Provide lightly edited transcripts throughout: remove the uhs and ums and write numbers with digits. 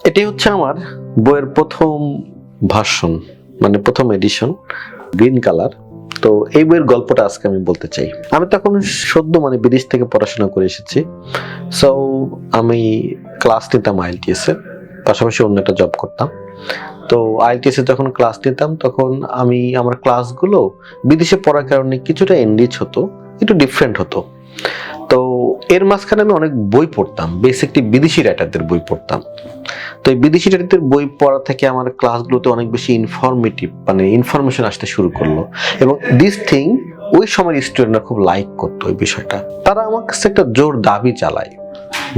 এটি হচ্ছে আমার বইয়ের প্রথম ভার্সন, মানে প্রথম এডিশন, গ্রিন কালার। তো এই বইয়ের গল্পটা আজকে আমি বলতে চাই। আমি তখন সদ্য বিদেশ থেকে পড়াশোনা করে এসেছি। সো আমি ক্লাস নিতাম IELTS এর, পাশাপাশি অন্য একটা জব করতাম। তো IELTS এ যখন ক্লাস নিতাম তখন আমার ক্লাসগুলো বিদেশে পড়ার কারণে কিছুটা এনরিচ হতো, একটু ডিফারেন্ট হতো। তো এর মাঝখানে আমি অনেক বই পড়তাম, বেসিকলি বিদেশি রাইটারদের বই পড়তাম। তো এই বিদেশি রাইটারদের বই পড়া থেকে আমার ক্লাসগুলোতে অনেক বেশি ইনফরমেটিভ, ইনফরমেশন আসতে শুরু করলো। এবং দিস থিং ওই সময় স্টুডেন্টরা খুব লাইক করতো ওই বিষয়টা। তারা আমার কাছে একটা জোর দাবি চালায়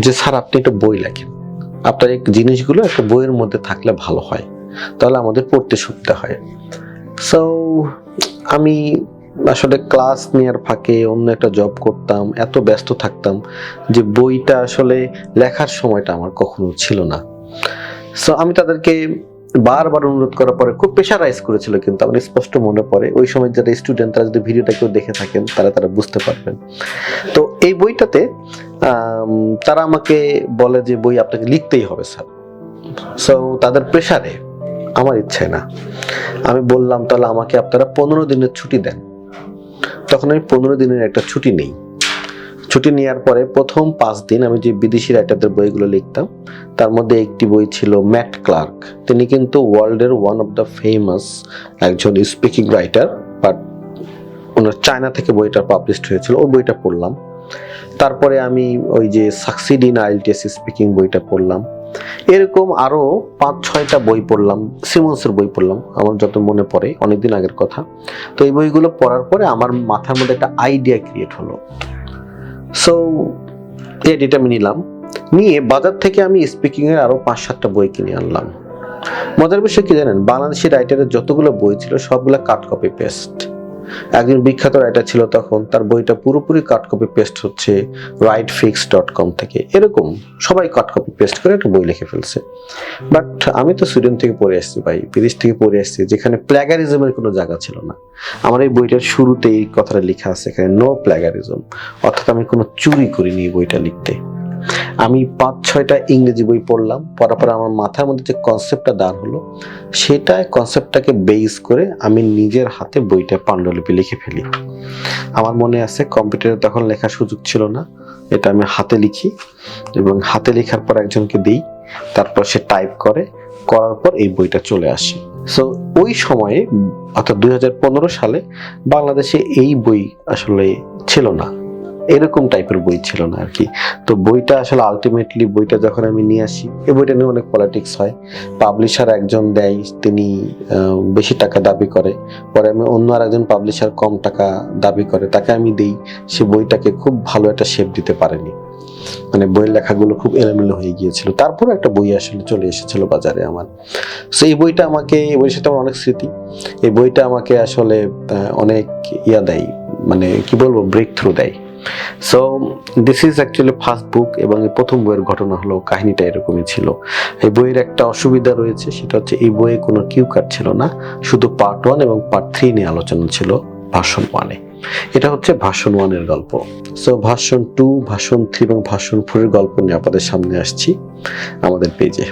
যে স্যার আপনি একটা বই লেখেন, আপনার এই জিনিসগুলো একটা বইয়ের মধ্যে থাকলে ভালো হয়, তাহলে আমাদের পড়তে শুনতে হয়। সো আমি আসলে ক্লাস নেওয়ার ফাঁকে অন্য একটা জব করতাম, এত ব্যস্ত থাকতাম যে বইটা আসলে লেখার সময়টা আমার কখনো ছিল না। সো আমি তাদেরকে বারবার অনুরোধ করার পরে খুব প্রেশারাইজ করেছিল, কিন্তু আমার স্পষ্ট মনে পড়ে ওই সময় যারা স্টুডেন্ট তারা যদি ভিডিওটা কেউ দেখে থাকেন তারা বুঝতে পারবেন। তো এই বইটাতে তারা আমাকে বলে যে বই আপনাকে লিখতেই হবে স্যার। সো তাদের প্রেশারে, আমার ইচ্ছে না। আমি বললাম তাহলে আমাকে আপনারা 15 দিনের ছুটি দেন। তখন আমি 15 দিনের একটা ছুটি নেই। ছুটি নেওয়ার পরে প্রথম 5 দিন আমি যে বিদেশি রাইটারদের বইগুলো লিখতাম, তার মধ্যে একটি বই ছিল ম্যাট ক্লার্ক। তিনি কিন্তু ওয়ার্ল্ডের ওয়ান অফ দ্য ফেমাস একজন speaking writer, but owner China থেকে বইটা পাবলিশড হয়েছিল, ওই বইটা পড়লাম। তারপরে আমি ওই যে সাকসিড ইন IELTS স্পিকিং বইটা পড়লাম। এরকম আরো 5-6টা বই পড়লাম, সিমন্সের বই পড়লাম, আমার যত মনে পড়ে, অনেকদিন আগের কথা। তো এই বইগুলো পড়ার পরে আমার মাথার মধ্যে একটা আইডিয়া ক্রিয়েট হলো। সো এটা আমি নিলাম, নিয়ে বাজার থেকে আমি স্পিকিং এর আরো 5-7টা বই কিনে আনলাম। মজার বিষয় কি জানেন, বাংলাদেশি রাইটারের যতগুলো বই ছিল সবগুলো কাট কপি পেস্ট। একজন বিখ্যাত রাইটার ছিল তখন, তার বইটা পুরোপুরি কাট কপি পেস্ট হচ্ছে writefix.com থেকে। এরকম সবাই কাট কপি পেস্ট করে একটা বই লিখে ফেলছে। বাট আমি তো সুইডেন থেকে পড়ে আসছি ভাই, বিদেশ থেকে পড়ে আসছি, যেখানে প্ল্যাগারিজমের কোনো জায়গা ছিল না। আমার এই বইটার শুরুতেই এই কথাটা লেখা আছে, এখানে নো প্ল্যাগারিজম, অর্থাৎ আমি কোনো চুরি করিনি এই বইটা লিখতে। আমি 5-6টা ইংরেজি বই পড়লাম, পড়ার পরে আমার মাথার মধ্যে যে কনসেপ্টটা দাঁড় হলো, কনসেপ্টটাকে বেস করে আমি নিজের হাতে বইটা পাণ্ডুলিপি লিখে ফেলি। আমার মনে আছে কম্পিউটারে তখন লেখার সুযোগ ছিল না, এটা আমি হাতে লিখি এবং হাতে লেখার পর একজনকে দিই, তারপর সে টাইপ করার পর এই বইটা চলে আসে। সো ওই সময়ে অর্থাৎ 2015 সালে বাংলাদেশে এই বই আসলে ছিল না, এরকম টাইপের বই ছিল না আর কি। তো বইটা আসলে আলটিমেটলি বইটা যখন আমি নিয়ে আসি, এই বইটা নিয়ে অনেক পলিটিক্স হয়। পাবলিশার একজন দেয়, তিনি বেশি টাকা দাবি করে, পরে আমি অন্য আরেকজন পাবলিশার কম টাকা দাবি করে, তাকে আমি দেই, সে বইটাকে খুব ভালো একটা শেপ দিতে পারেনি, বইয়ের লেখাগুলো খুব এলোমেলো হয়ে গিয়েছিল। তারপর একটা বই আসলে চলে এসেছিল বাজারে আমার। সো এই বইটা আমাকে, এই বইয়ের সাথে আমার অনেক স্মৃতি। এই বইটা আমাকে আসলে অনেক দেয়, কি বলবো, ব্রেক থ্রু দেয়। So this is actually first book, এবং এই প্রথম বইয়ের ঘটনা হলো, কাহিনীটা এরকমই ছিল। এই বইয়ের একটা অসুবিধা রয়েছে, সেটা হচ্ছে এই বইয়ে কোনো কিউ কার্ড ছিল না, শুধু পার্ট 1 এবং পার্ট 3 নিয়ে আলোচনা ছিল ভার্সন 1-এ। এটা হচ্ছে ভার্সন 1 এর গল্প। সো ভার্সন 2, ভার্সন 3 এবং ভার্সন 4 এর গল্প নিয়ে আপনাদের সামনে আসছি আমাদের পেজে।